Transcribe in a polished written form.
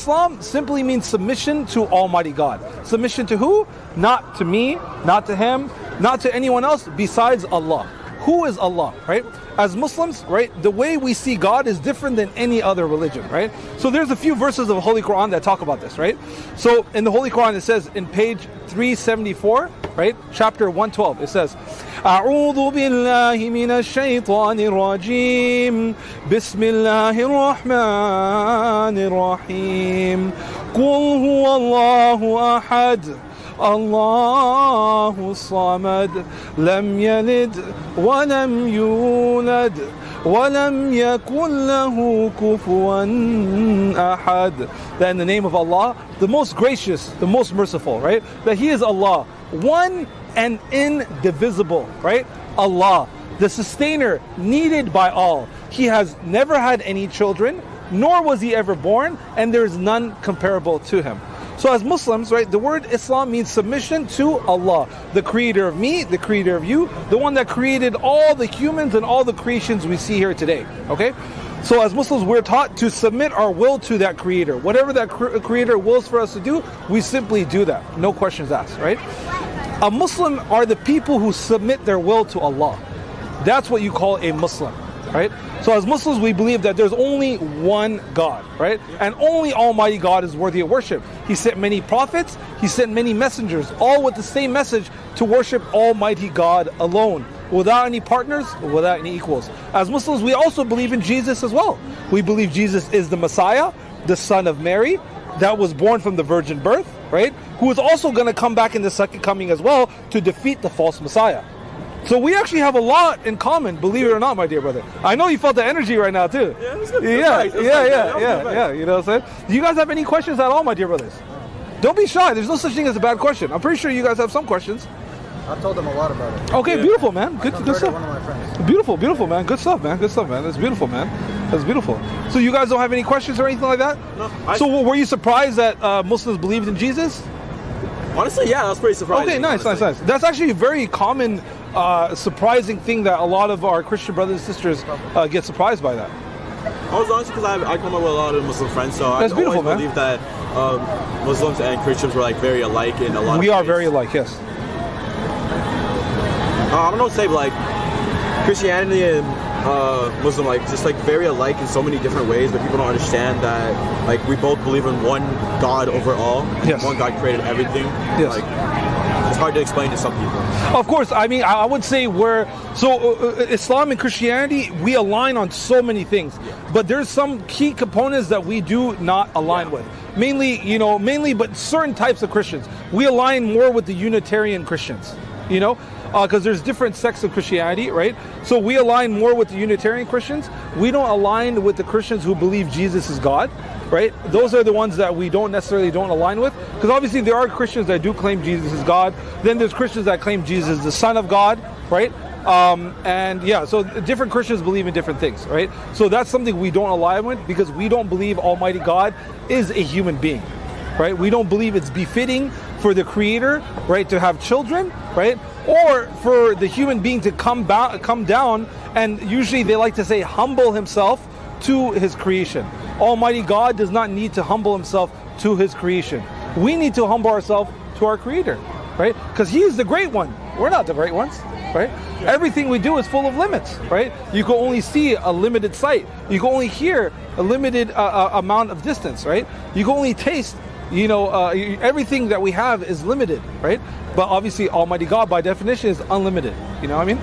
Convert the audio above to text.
Islam simply means submission to Almighty God. Submission to who? Not to me, not to him, not to anyone else besides Allah. Who is Allah, right? As Muslims, right, the way we see God is different than any other religion, right? So there's a few verses of the Holy Quran that talk about this, right? So in the Holy Quran it says in page 374, right, chapter 112, it says, أعوذ بالله من الشيطان الرجيم بسم الله الرحمن الرحيم قل هو الله أحد الله الصمد لم يلد ولم يولد ولم يكن له كفوا أحد. That in the name of Allah, the most gracious, the most merciful, right? That He is Allah, one and indivisible, right? Allah, the sustainer, needed by all. He has never had any children, nor was He ever born, and there is none comparable to Him. So as Muslims, right, the word Islam means submission to Allah, the creator of me, the creator of you, the one that created all the humans and all the creations we see here today, okay? So as Muslims, we're taught to submit our will to that creator. Whatever that creator wills for us to do, we simply do that. No questions asked, right? A Muslim are the people who submit their will to Allah. That's what you call a Muslim, right? So as Muslims, we believe that there's only one God, right? And only Almighty God is worthy of worship. He sent many prophets, He sent many messengers, all with the same message to worship Almighty God alone, without any partners, without any equals. As Muslims, we also believe in Jesus as well. We believe Jesus is the Messiah, the son of Mary, that was born from the virgin birth, right? Who is also going to come back in the second coming as well to defeat the false Messiah. So we actually have a lot in common, believe it or not, my dear brother. I know you felt the energy right now too. Yeah, it was good. Yeah. You know what I'm saying? Do you guys have any questions at all, my dear brothers? Don't be shy. There's no such thing as a bad question. I'm pretty sure you guys have some questions. I've told them a lot about it. Okay, beautiful, man. Good stuff. One of my friends. Beautiful, man. Good stuff, man. That's beautiful, man. That's beautiful. So you guys don't have any questions or anything like that? No. So were you surprised that Muslims believed in Jesus? Honestly, yeah, I was pretty surprised. Okay, nice. That's actually a very common, surprising thing that a lot of our Christian brothers and sisters get surprised by that. I was honestly, because I come up with a lot of Muslim friends, so That's I beautiful, always man. believe that Muslims and Christians were like very alike in a lot of ways. We are very alike, yes. I don't know what to say, but like Christianity and Muslim, like just like very alike in so many different ways, but people don't understand that like we both believe in one God overall. Yes. One God created everything. Yes. Like it's hard to explain to some people. Of course, I mean, I would say Islam and Christianity, we align on so many things, but there's some key components that we do not align with. Mainly, but certain types of Christians. We align more with the Unitarian Christians, because there's different sects of Christianity, right? So we align more with the Unitarian Christians. We don't align with the Christians who believe Jesus is God, right? Those are the ones that we don't align with, because obviously there are Christians that do claim Jesus is God. Then there's Christians that claim Jesus is the Son of God, right? So different Christians believe in different things, right? So that's something we don't align with, because we don't believe Almighty God is a human being, right? We don't believe it's befitting for the Creator, right, to have children, right? Or for the human being to come down, and usually they like to say humble himself to his creation. Almighty God does not need to humble himself to his creation. We need to humble ourselves to our Creator, right? Because He is the great one. We're not the great ones, right? Everything we do is full of limits, right? You can only see a limited sight. You can only hear a limited amount of distance, right? You can only taste, everything that we have is limited, right? But obviously Almighty God by definition is unlimited. You know what I mean?